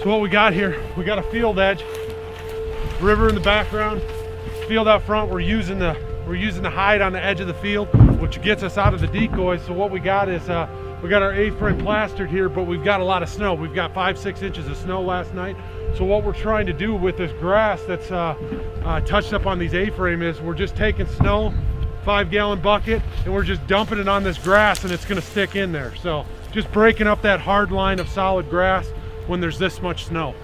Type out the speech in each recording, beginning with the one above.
So what we got here, we got a field edge, river in the background, field out front. We're using the hide on the edge of the field, which gets us out of the decoys. So what we got is we got our A-frame plastered here, but we've got a lot of snow. We've got 5-6 inches of snow last night. So what we're trying to do with this grass that's touched up on these A-frame is we're just taking snow, 5-gallon bucket, and we're just dumping it on this grass, and it's gonna stick in there. So just breaking up that hard line of solid grass when there's this much snow.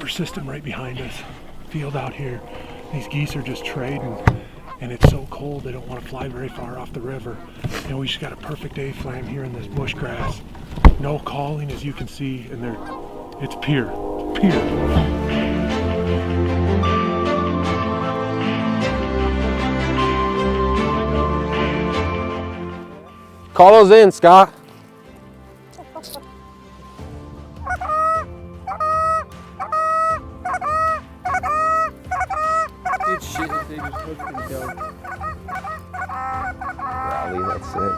System right behind us, field out here. These geese are just trading, and it's so cold they don't want to fly very far off the river. And we just got a perfect A-frame here in this bush grass. No calling, as you can see, and it's pure. Call those in, Scott. Shit, if they just hooked and go. Rally, that's sick.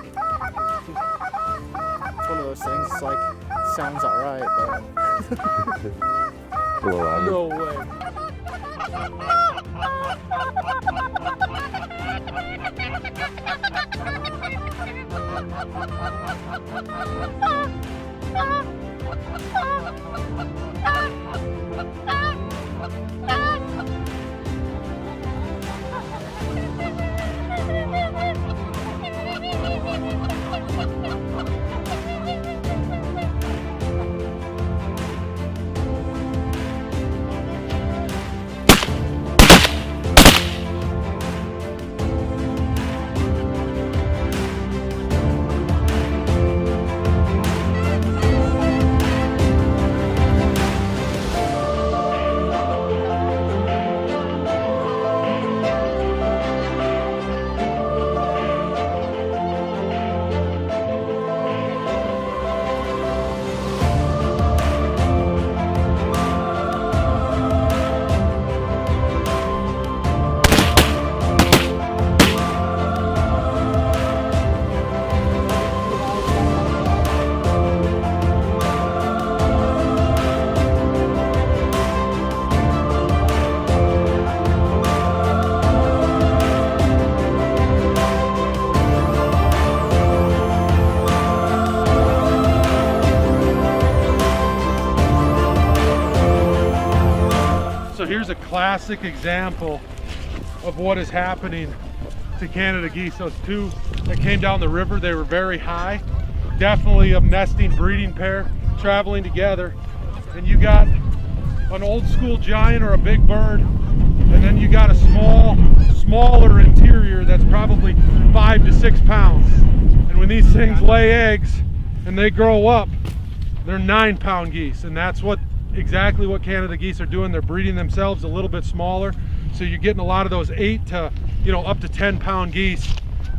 It's one of those things, it's like, sounds alright, but... Below average. No way. here's a classic example of what is happening to Canada geese. Those two that came down the river, they were very high. Definitely a nesting breeding pair traveling together. And you got an old school giant or a big bird, and then you got a smaller interior that's probably 5 to 6 pounds. And when these things lay eggs and they grow up, they're 9-pound geese. And that's exactly what Canada geese are doing. They're breeding themselves a little bit smaller. So you're getting a lot of those 8 to, up to 10-pound geese.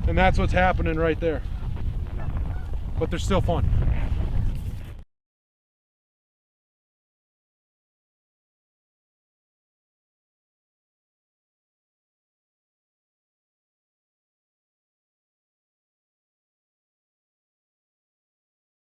And that's what's happening right there. But they're still fun.